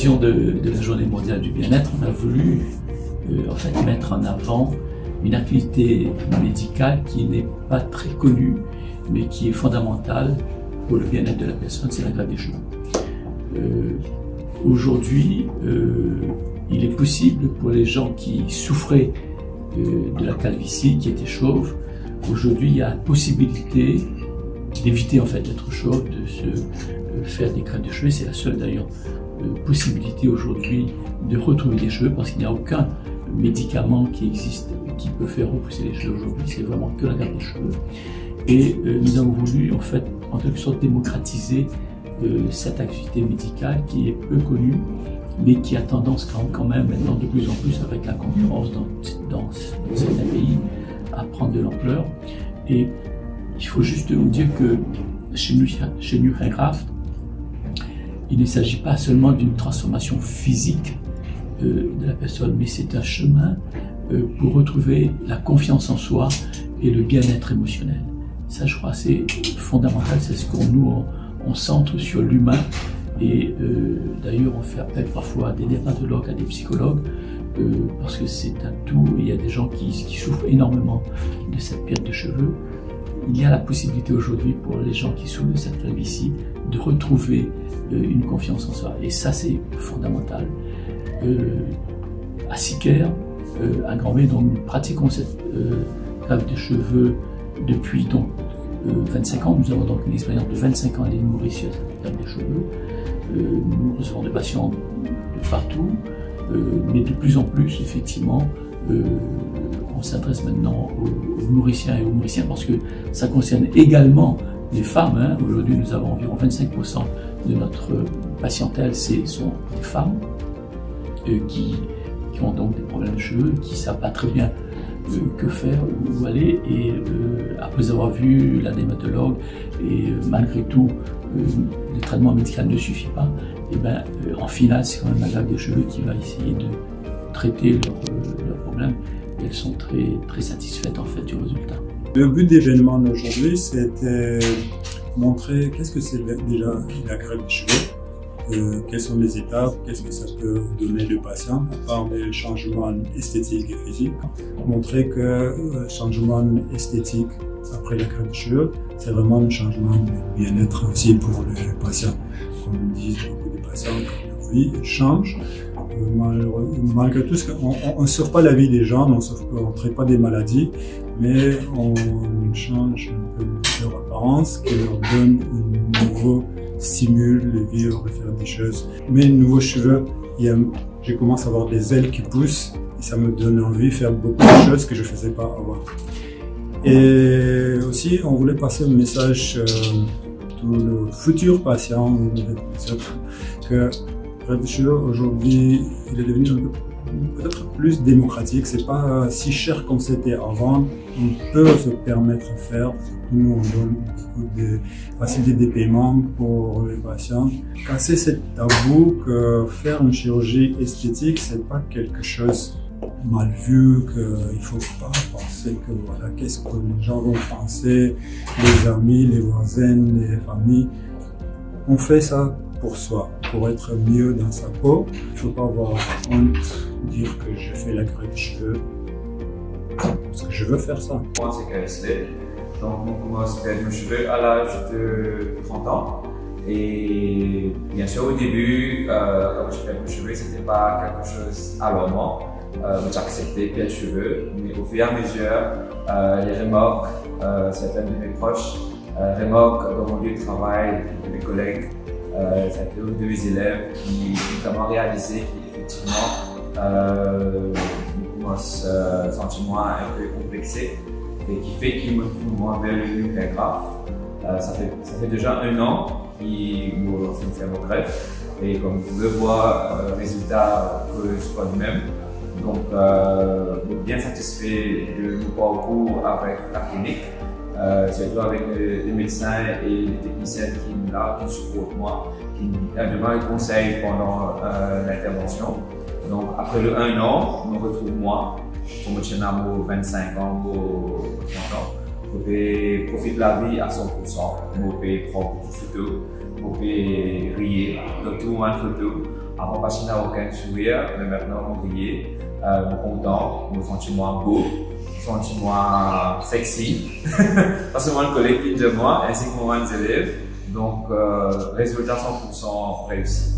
l'occasion de la Journée mondiale du bien-être, on a voulu en fait mettre en avant une activité médicale qui n'est pas très connue, mais qui est fondamentale pour le bien-être de la personne, c'est la greffe des cheveux. Aujourd'hui, il est possible pour les gens qui souffraient de la calvitie, qui étaient chauves, aujourd'hui il y a la possibilité d'éviter en fait d'être chauve, de se faire des greffes de cheveux. C'est la seule d'ailleurs possibilité aujourd'hui de retrouver des cheveux, parce qu'il n'y a aucun médicament qui existe qui peut faire repousser les cheveux aujourd'hui, c'est vraiment que la greffe des cheveux. Et nous avons voulu en fait en quelque sorte démocratiser cette activité médicale qui est peu connue, mais qui a tendance quand même maintenant de plus en plus avec la concurrence dans certains pays à prendre de l'ampleur. Et il faut juste vous dire que chez NutriGraft, il ne s'agit pas seulement d'une transformation physique de la personne, mais c'est un chemin pour retrouver la confiance en soi et le bien-être émotionnel. Ça, je crois, c'est fondamental, c'est ce qu'on on centre sur l'humain. Et d'ailleurs, on fait appel parfois à des dermatologues, à des psychologues, parce que c'est un tout. Il y a des gens qui souffrent énormément de cette perte de cheveux. Il y a la possibilité aujourd'hui pour les gens qui souffrent de cette calvitie de retrouver une confiance en soi. Et ça, c'est fondamental. À Siquaire, à Grand-Mé, donc nous pratiquons cette greffe de cheveux depuis donc 25 ans. Nous avons donc une expérience de 25 ans à l'île Maurice sur cette greffe de cheveux. Nous recevons des patients de partout, mais de plus en plus, effectivement, on s'adresse maintenant aux Mauriciens et aux Mauriciens parce que ça concerne également les femmes. Hein. Aujourd'hui, nous avons environ 25% de notre patientèle, sont des femmes qui ont donc des problèmes de cheveux, qui ne savent pas très bien que faire, où aller, et après avoir vu la dermatologue, et malgré tout, le traitement médical ne suffit pas, et ben, en finale, c'est quand même la greffe des cheveux qui va essayer de traiter leurs problèmes, et elles sont très satisfaites en fait du résultat. Le but de l'événement d'aujourd'hui, c'était montrer qu'est-ce que c'est déjà la greffe des cheveux, quelles sont les étapes, qu'est-ce que ça peut donner aux patients, à part des changements esthétiques et physiques. Montrer que le changement esthétique après la greffe des cheveux, c'est vraiment un changement de bien-être aussi pour les patients. Comme disent beaucoup de patients, leur vie change. Malgré tout, on ne sauve pas la vie des gens, on ne traite pas des maladies, mais on change un peu leur apparence, qui leur donne un nouveau stimule de vivre, de faire des choses. Mes nouveaux cheveux, je commence à avoir des ailes qui poussent et ça me donne envie de faire beaucoup de choses que je ne faisais pas avant. Et aussi, on voulait passer un message pour le futur patient que le cheveu aujourd'hui, il est devenu peut-être plus démocratique. C'est pas si cher comme c'était avant. On peut se permettre de faire. Nous, on donne beaucoup de facilités de paiement pour les patients. Casser ce tabou que faire une chirurgie esthétique, c'est pas quelque chose mal vu, qu'il faut pas penser que voilà, qu'est-ce que les gens vont penser, les amis, les voisins, les familles. On fait ça pour soi, pour être mieux dans sa peau. Il ne faut pas avoir honte de dire que je fais la greffe des cheveux parce que je veux faire ça. Moi, c'est KSD. Donc, on commence à faire nos cheveux à l'âge de 30 ans. Et bien sûr, au début, quand je fais mes cheveux, c'était pas quelque chose alarmant. J'acceptais perdre de cheveux, mais au fur et à mesure, les remorques, certains de mes proches, remorques dans mon lieu de travail, de mes collègues, c'était de mes élèves qui ont notamment réalisé qu'effectivement, je commence à sentir moi un peu complexé et qui fait qu'ils me tournent moins vers le NutriGraft. Ça fait déjà 1 an qu'ils m'ont fait mon greffe et comme vous pouvez voir, le résultat correspond lui-même. Donc, bien satisfait de mon parcours avec la clinique, surtout avec les médecins et les techniciens qui supportent moi, qui me demandent des conseils pendant l'intervention. Donc, après le 1 an, on retrouve moi, comme je suis 25 ans ou 30 ans. Je peux profiter de la vie à 100%. Je peux prendre beaucoup de photos, je peux rire dans tout mon photo. Avant, parce qu'il n'a aucun sourire, mais maintenant, on rit, on content, on sentit moins beau, on sentit moins sexy. Pas seulement le collègue de moi, ainsi que moi, les élèves. Donc, résultat 100% réussi.